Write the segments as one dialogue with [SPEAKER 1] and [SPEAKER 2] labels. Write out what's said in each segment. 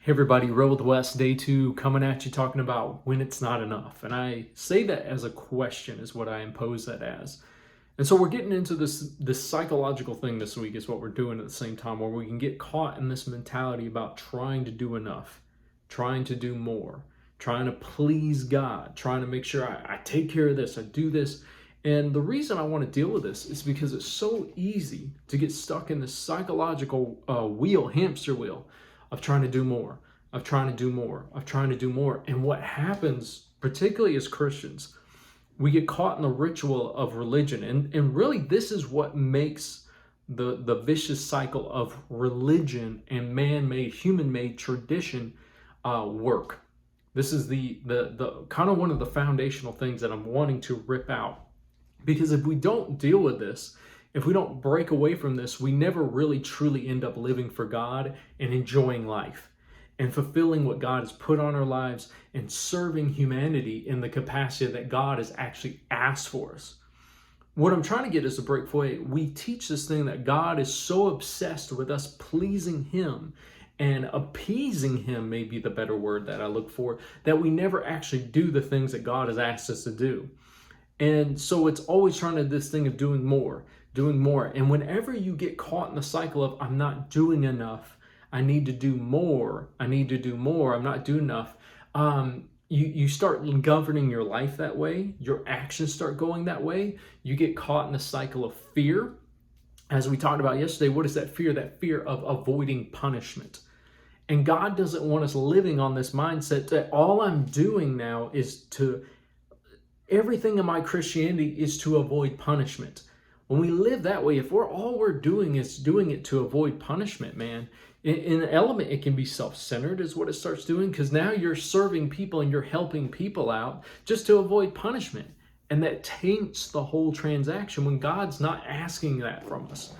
[SPEAKER 1] Hey everybody, Roll with West, day 2, coming at you talking about when it's not enough. And I say that as a question is what I impose that as. And so we're getting into this psychological thing this week is what we're doing at the same time, where we can get caught in this mentality about trying to do enough, trying to do more, trying to please God, trying to make sure I take care of this, I do this. And the reason I want to deal with this is because it's so easy to get stuck in this psychological hamster wheel of trying to do more, of trying to do more, of trying to do more. And what happens, particularly as Christians, we get caught in the ritual of religion. And really, this is what makes the vicious cycle of religion and man-made, human-made tradition work. This is the kind of one of the foundational things that I'm wanting to rip out. Because if we don't deal with this, if we don't break away from this, we never really truly end up living for God and enjoying life and fulfilling what God has put on our lives and serving humanity in the capacity that God has actually asked for us. What I'm trying to get is to break away. We teach this thing that God is so obsessed with us pleasing Him and appeasing Him, may be the better word that I look for, that we never actually do the things that God has asked us to do. And so it's always trying to this thing of doing more. And whenever you get caught in the cycle of I'm not doing enough, I need to do more, I'm not doing enough, you start governing your life that way, your actions start going that way, you get caught in the cycle of fear. As we talked about yesterday, what is that fear? That fear of avoiding punishment. And God doesn't want us living on this mindset that all I'm doing now is everything in my Christianity is to avoid punishment. When we live that way, if all we're doing is doing it to avoid punishment, man, in an element, it can be self-centered is what it starts doing, because now you're serving people and you're helping people out just to avoid punishment. And that taints the whole transaction when God's not asking that from us.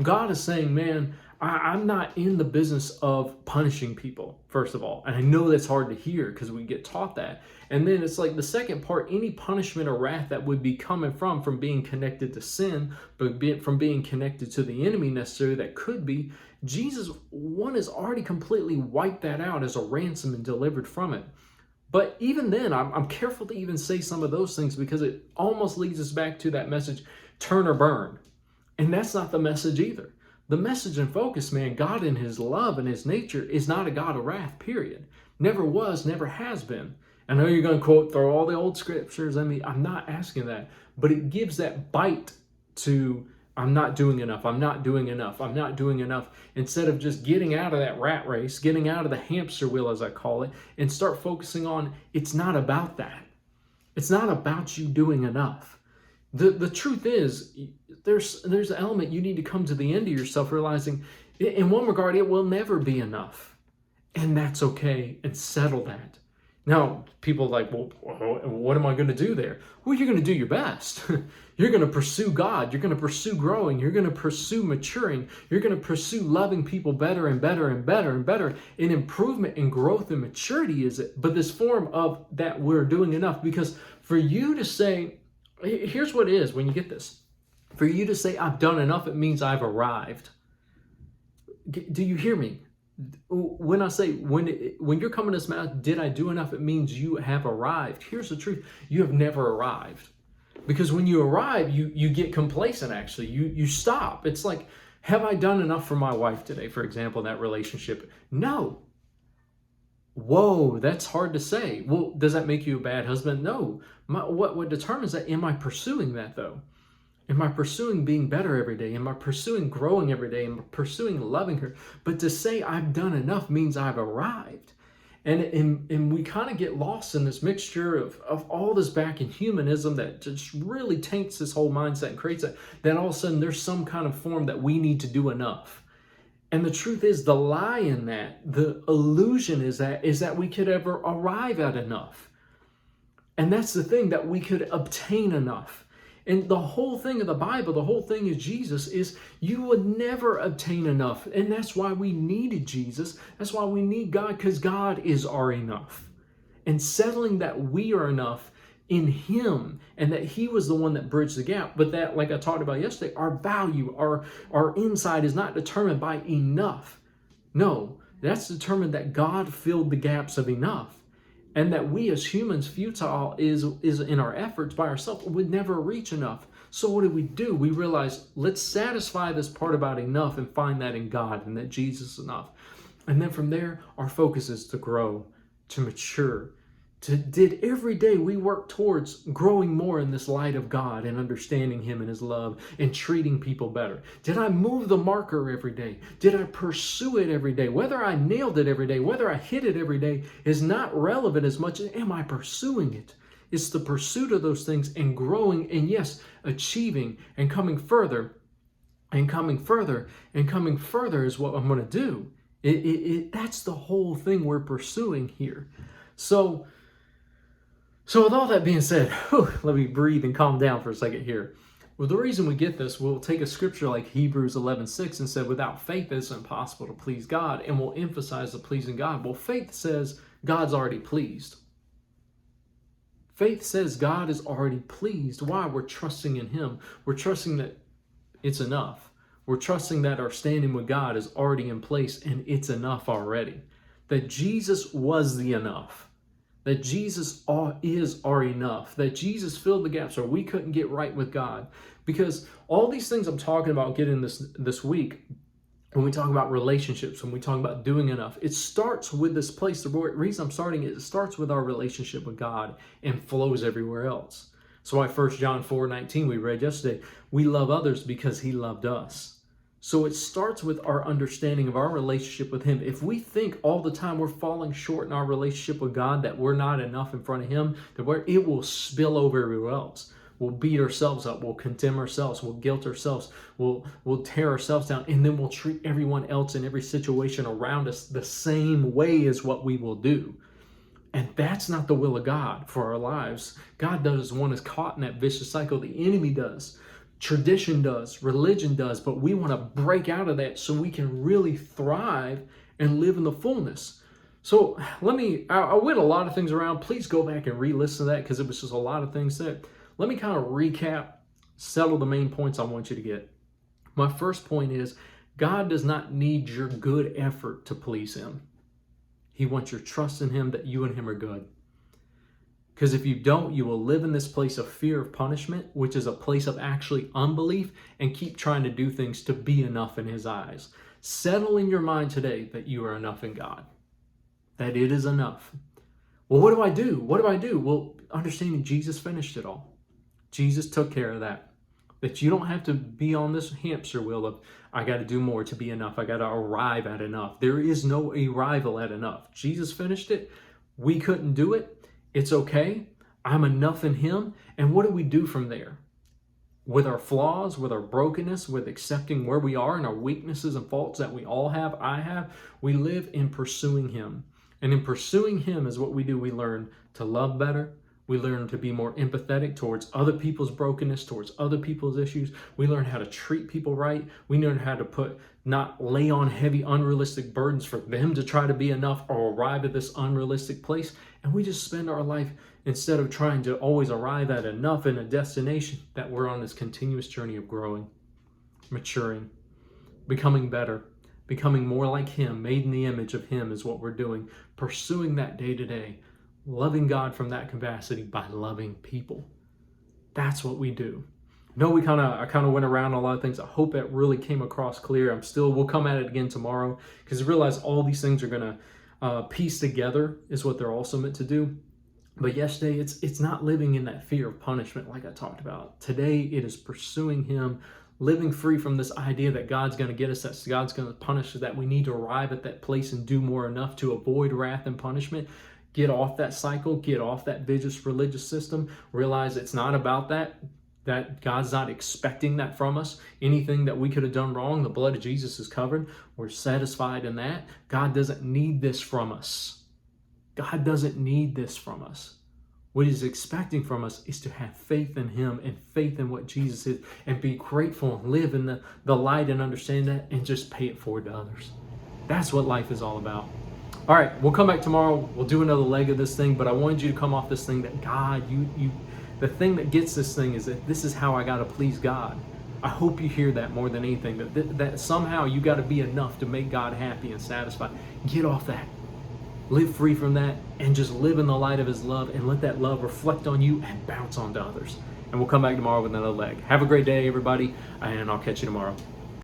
[SPEAKER 1] God is saying, man, I'm not in the business of punishing people, first of all. And I know that's hard to hear because we get taught that. And then it's like the second part, any punishment or wrath that would be coming from being connected to sin, but from being connected to the enemy necessarily, that could be, Jesus, one, has already completely wiped that out as a ransom and delivered from it. But even then, I'm careful to even say some of those things because it almost leads us back to that message, turn or burn. And that's not the message either. The message and focus, man, God in His love and His nature is not a God of wrath, period. Never was, never has been. I know you're going to throw all the old scriptures. I'm not asking that. But it gives that bite to, I'm not doing enough, instead of just getting out of that rat race, getting out of the hamster wheel, as I call it, and start focusing on, it's not about that. It's not about you doing enough. The truth is, there's an element you need to come to the end of yourself realizing, in one regard, it will never be enough. And that's okay, and settle that. Now, people are like, well, what am I going to do there? Well, you're going to do your best. You're going to pursue God. You're going to pursue growing. You're going to pursue maturing. You're going to pursue loving people better and better and better and better. And improvement and growth and maturity is it. But this form of that we're doing enough, because for you to say, here's what it is when you get this. For you to say, I've done enough, it means I've arrived. Do you hear me? When I say, when you're coming to this mouth, did I do enough? It means you have arrived. Here's the truth. You have never arrived. Because when you arrive, you get complacent, actually. You stop. It's like, have I done enough for my wife today, for example, in that relationship? No. Whoa, that's hard to say. Well, does that make you a bad husband? No. What determines that? Am I pursuing that, though? Am I pursuing being better every day? Am I pursuing growing every day? Am I pursuing loving her? But to say I've done enough means I've arrived. And we kind of get lost in this mixture of all this back in humanism that just really taints this whole mindset and creates that all of a sudden there's some kind of form that we need to do enough. And the truth is, the lie in that, the illusion is that we could ever arrive at enough. And that's the thing, that we could obtain enough. And the whole thing of the Bible, the whole thing of Jesus is you would never obtain enough. And that's why we needed Jesus. That's why we need God, because God is our enough. And settling that we are enough in Him and that He was the one that bridged the gap. But that, like I talked about yesterday, our value, our insight is not determined by enough. No, That's determined that God filled the gaps of enough. And that we as humans, futile is in our efforts by ourselves, would never reach enough. So what do? We realize, let's satisfy this part about enough and find that in God and that Jesus is enough. And then from there, our focus is to grow, to mature, did every day we work towards growing more in this light of God and understanding Him and His love and treating people better? Did I move the marker every day? Did I pursue it every day? Whether I nailed it every day, whether I hit it every day is not relevant as much as am I pursuing it? It's the pursuit of those things and growing and yes, achieving and coming further and coming further and coming further is what I'm going to do. That's the whole thing we're pursuing here. So with all that being said, let me breathe and calm down for a second here. Well, the reason we get this, we'll take a scripture like Hebrews 11:6 and said, without faith it's impossible to please God, and we'll emphasize the pleasing God. Well, faith says God's already pleased. Faith says God is already pleased. Why? We're trusting in Him. We're trusting that it's enough. We're trusting that our standing with God is already in place and it's enough already. That Jesus was the enough. That Jesus is our enough, that Jesus filled the gaps or we couldn't get right with God. Because all these things I'm talking about getting this week, when we talk about relationships, when we talk about doing enough, it starts with this place. The reason I'm starting it starts with our relationship with God and flows everywhere else. So why 1 John 4:19 we read yesterday, we love others because He loved us. So it starts with our understanding of our relationship with Him. If we think all the time we're falling short in our relationship with God, that we're not enough in front of Him, that it will spill over everywhere else. We'll beat ourselves up. We'll condemn ourselves. We'll guilt ourselves. We'll tear ourselves down. And then we'll treat everyone else in every situation around us the same way as what we will do. And that's not the will of God for our lives. God doesn't want us caught in that vicious cycle. The enemy does. Tradition does, religion does, but we want to break out of that so we can really thrive and live in the fullness. So I went a lot of things around. Please go back and re-listen to that because it was just a lot of things said. Let me kind of recap, settle the main points I want you to get. My first point is God does not need your good effort to please Him. He wants your trust in Him that you and Him are good. Because if you don't, you will live in this place of fear of punishment, which is a place of actually unbelief, and keep trying to do things to be enough in His eyes. Settle in your mind today that you are enough in God, that it is enough. Well, what do I do? What do I do? Well, understanding Jesus finished it all. Jesus took care of that. That you don't have to be on this hamster wheel of, I got to do more to be enough. I got to arrive at enough. There is no arrival at enough. Jesus finished it. We couldn't do it. It's okay. I'm enough in Him. And what do we do from there? With our flaws, with our brokenness, with accepting where we are and our weaknesses and faults that we all have, I have, we live in pursuing Him. And in pursuing Him is what we do. We learn to love better. We learn to be more empathetic towards other people's brokenness, towards other people's issues. We learn how to treat people right. We learn how to not lay on heavy, unrealistic burdens for them to try to be enough or arrive at this unrealistic place. And we just spend our life, instead of trying to always arrive at enough in a destination, that we're on this continuous journey of growing, maturing, becoming better, becoming more like Him, made in the image of Him is what we're doing. Pursuing that day to day. Loving God from that capacity by loving people. That's what we do. No, I kind of went around a lot of things. I hope that really came across clear. We'll come at it again tomorrow because I realize all these things are going to piece together is what they're also meant to do. But yesterday, it's not living in that fear of punishment like I talked about. Today, it is pursuing Him, living free from this idea that God's going to get us, that God's going to punish us, that we need to arrive at that place and do more enough to avoid wrath and punishment. Get off that cycle, get off that vicious religious system, realize it's not about that God's not expecting that from us. Anything that we could have done wrong, the blood of Jesus is covered. We're satisfied in that. God doesn't need this from us. God doesn't need this from us. What He's expecting from us is to have faith in Him and faith in what Jesus is and be grateful and live in the light and understand that and just pay it forward to others. That's what life is all about. All right, we'll come back tomorrow. We'll do another leg of this thing, but I wanted you to come off this thing that God, the thing that gets this thing is that this is how I got to please God. I hope you hear that more than anything, that somehow you got to be enough to make God happy and satisfied. Get off that. Live free from that and just live in the light of his love and let that love reflect on you and bounce onto others. And we'll come back tomorrow with another leg. Have a great day, everybody, and I'll catch you tomorrow.